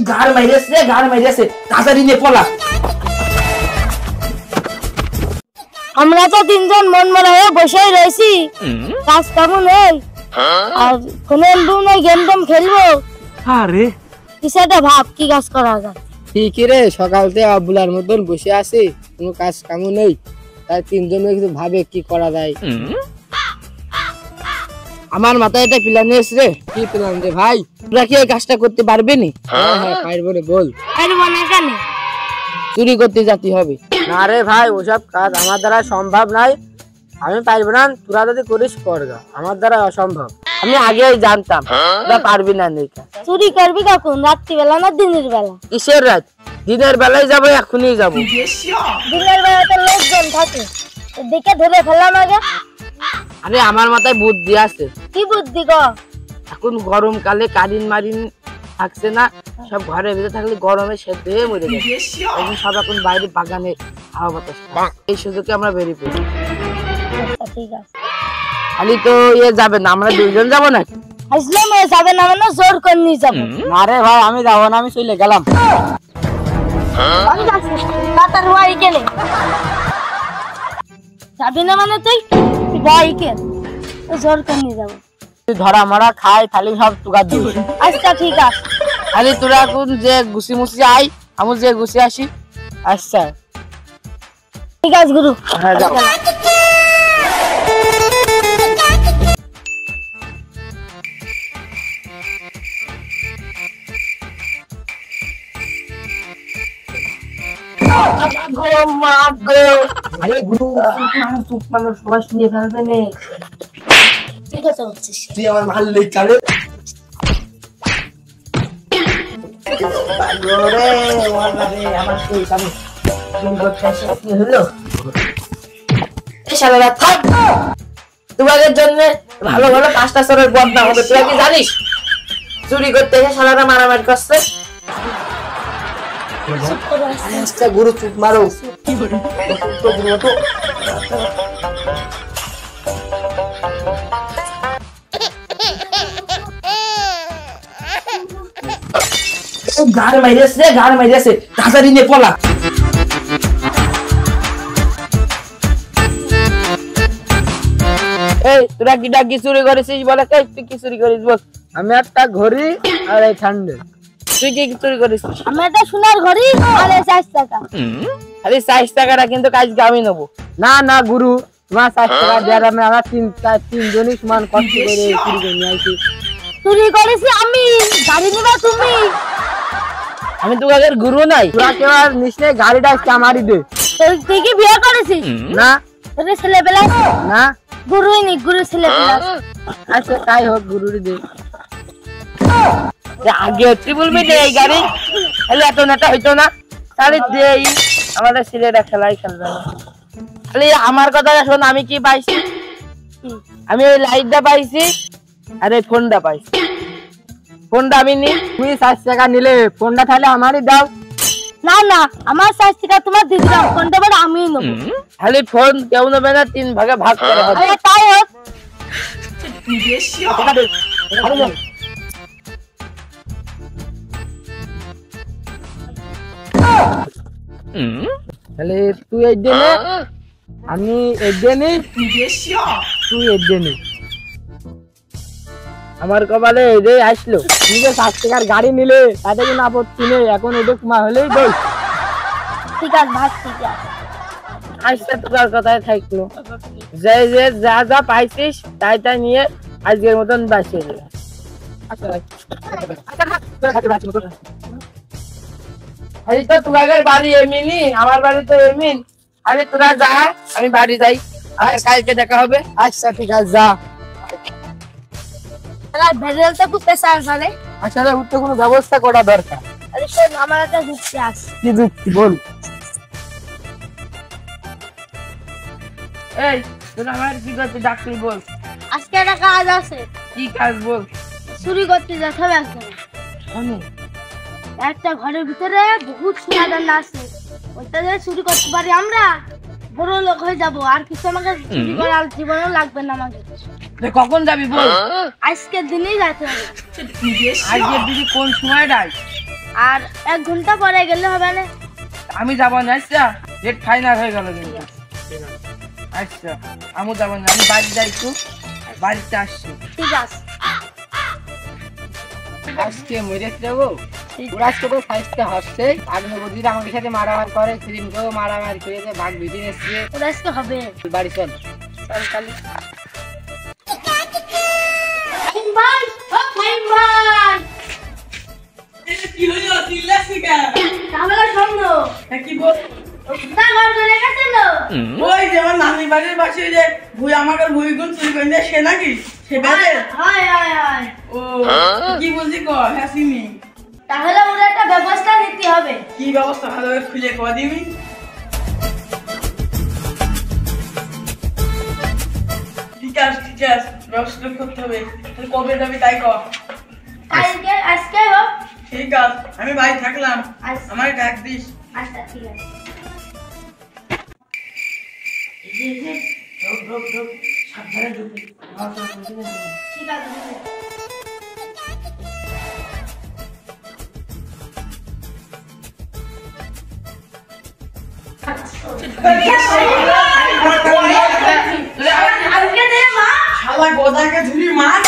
গার মাইরেছে তাড়াতাড়ি নিয়ে পলা। আমরা তো তিনজন মন মরা হয়ে বসেই রয়েছি, কাজ কামও নেই, আর ফোনের রুমে গেম টেম খেলবো। আরে কিছুটা ভাব কি কাজ করা যায়। ঠিকই রে, সকাল থেকে আবুলার মতন বসে আছি, কোনো কাজ কামও নেই, তাই তিনজনে কিছু ভাবে কি করা যায়। আমার মাথায় একটা প্ল্যান এসেছে। কি প্ল্যান রে ভাই? তোরা কি এই কাজটা করতে পারবে নি? হ্যাঁ পারবো রে, বল। পারবো না কেন? চুরি করতে যেতে হবে। না রে ভাই, ওসব কাজ আমার দ্বারা সম্ভব নাই, আমি পারবো না। তোরা যদি করিস করগা, আমার দ্বারা অসম্ভব। আমি আগেই জানতাম তোরা পারবি না। চুরি করবি কখন? রাত্রিবেলা না দিনের বেলা? কিসের রাত? দিনের বেলায় যাবো, এখনই যাবো। দিনের বেলা তো লোকজন থাকে, দেখে ধরে ফেলাম আগে। আরে আমার মাথায় বুদ্ধি আছে। কি বুদ্ধি গো? এখন গরমকালে কারিন মারিন থাকছে না, সব ঘরের ভিতরে থাকলে গরমে সেদ্ধ হয়ে মরে যাবে। এখন সব এখন বাইরে বাগানে হাওয়া বাতাস, এই সুযোগে আমরা বেরিয়ে পড়ি। ঠিক আছে, খালি তো ইয়ে যাবে না, আমরা দুইজন যাবো না। আসলাম যাবে না মানে জোর করে নিয়ে যাবো। না রে ভাই, আমি যাবো না, আমি চলে গেলাম। যাবি না মানে তুই বাইকে জোর করে নিয়ে যাবো। ধরা মরা খাই খালি সব তুগার দিবি। আচ্ছা ঠিক আছে, খালি তোরা এখন যে গুছি মুছি আই, আমি যে গুছি আসি। আচ্ছা ঠিক আছে গুরু। হ্যাঁ যাও। আরে গুরু চুপ মানুষ সবাই শুনে ফেলবে নে। ঠিক আছে হচ্ছিস তুই আমার ভাল লেগ কালে আমার সেই কামে কি হলো? শালারা থাক, তোমাদের জন্য ভালো ভালো 5টা চোরের বদনাম হবে। তুই কি জানিস চুরি করতে এসে শালারা মারামারি করছে? গুরু চুপ মারো। গার মাইরেছে তাড়াতাড়ি নিয়ে পলা। এই তোরা কি চুরি করেছিস বলে? তুই কি চুরি করিস বল? আমি একটা ঘড়ি আর এই ঠান্ডা। তুই কি চুরি করেছিস? আমি একটা সোনার ঘড়ি আর 4 টাকা। খালি 4 টাকাটা কিন্তু কাজকে আমি নেবো। না না গুরু, তোমার 4 টাকা দেওয়ার আমি আমার তিনজনই সমান কষ্ট করে চুরি করে নিয়ে আসি। চুরি করেছি আমি, গাড়ি নিবা তুমি? আমি তো আগের গুরু নাই। তোরা কেউ আর নিশ্চয় গাড়িটা আমারই দে। তুই কি বিয়ে করেছিস? না। তোর ছেলেবেলা? না, গুরুই নি, গুরু ছেলেবেলা। আচ্ছা তাই হোক, গুরুরই দে। আগে তুই বলবি যে এই গাড়ি তাহলে এত নেতা হইতো না, তাহলে দেই আমাদের ছেলেরা খেলাই খেলবে না। খালি আমার কথা শোন, আমি কি পাইছি? আমি এই লাইটটা পাইছি আর এই ফোনটা পাইছি। ফোনটা আমি নি, তুমি 4 টাকা নিলে ফোনটা তাহলে আমারই দাও। না না, আমার 4 টাকা তোমার দিতে দাও, ফোনটা বড় আমি নেব। খালি ফোন কেউ নেবে না, 3 ভাগে ভাগ করে হবে। আরে তাই হোক। তাহলে তুই এই দিনে, আমি এই দিনে, তুই এই দিনে। আমার কপালে এই আসলো। তুই যে 7 টাকার গাড়ি নিলে তাতে কোনো আপত্তি নেই, এখন ওদের কুমা হলেই দোষ। ঠিক আছে ভাগ, ঠিক আছে। আজকে তোর কথায় থাকলো, যে যে যা যা পাইছিস তাই তাই নিয়ে আজকের মতন বাঁচিয়ে দিলাম। আরে তো তোমাদের বাড়ি এমনি, আমার বাড়ি তো এমনি। আরে তোরা যা, আমি বাড়ি যাই, আর কালকে দেখা হবে। আচ্ছা ঠিক আছে, যা। আরে ভেজালটা খুব পেশার করে। আচ্ছা উঠতে কোনো ব্যবস্থা করা দরকার। আরে শোন, আমার একটা যুক্তি আছে। কি যুক্তি বল? এই তোরা আমার কি করতে ডাকলি বল? আজকে একটা কাজ আছে। কি কাজ বল? চুরি করতে যেতে হবে একজন। একটা ঘরের ভিতরে বহুত সোনা দানা আছে, ওইটা যদি চুরি করতে পারি আমরা বড় লোক হয়ে যাবো, আর কিছু আমাকে চুরি করার জীবনেও লাগবে না আমাকে। কখন যাবি বল? আজকের দিনেই যাইতে হবে। আজকের দিদি কোন সময় যাই? আর 1 ঘন্টা পরে গেলে হবে না? আমি যাবো না। আচ্ছা ডেট ফাইনাল হয়ে গেল কিন্তু। আচ্ছা আমি যাবো না, আমি বাড়ি যাই, একটু বাড়িতে আসছি। ঠিক আছে। আজকে মরে যাবো। ওরা আজকে তো সাইজটা হচ্ছে আগে বদিরা আমাদের সাথে মারামারি করে, সেদিনকেও মারামারি করে ভাগ ভিজে এসছে। ওরা আজকে হবে। বাড়ি চল। চল কালি। ভাই, ও ভাই। কি হলো চিল্লাছিস কেন? ঝামেলা সামনে। কি বল? তা ঘর ধরে গেছে না? ওই যে আমার নানি বাড়ির পাশে যে ভুই আমাকে ভুইগুন চুরি করে নিয়ে সে নাকি সে বেড়ে। হয় হয় হয়। ও কি বলছি ক হাসিনি। তাহলে ওরা একটা ব্যবস্থা নিতে হবে। কি ব্যবস্থা ভালো করে খুলে কয়া দিবি। ঠিক আছে ব্যবস্থা করতে হবে। তাহলে কবে যাবি তাই কর। আজকে হোক। ঠিক আছে আমি বাড়ি থাকলাম, আচ্ছা। আমার ডাক দিস। আচ্ছা ঠিক আছে। সাবধানে ঢুকবি। ঠিক আছে। শালা গোদাকে ধুরি মার।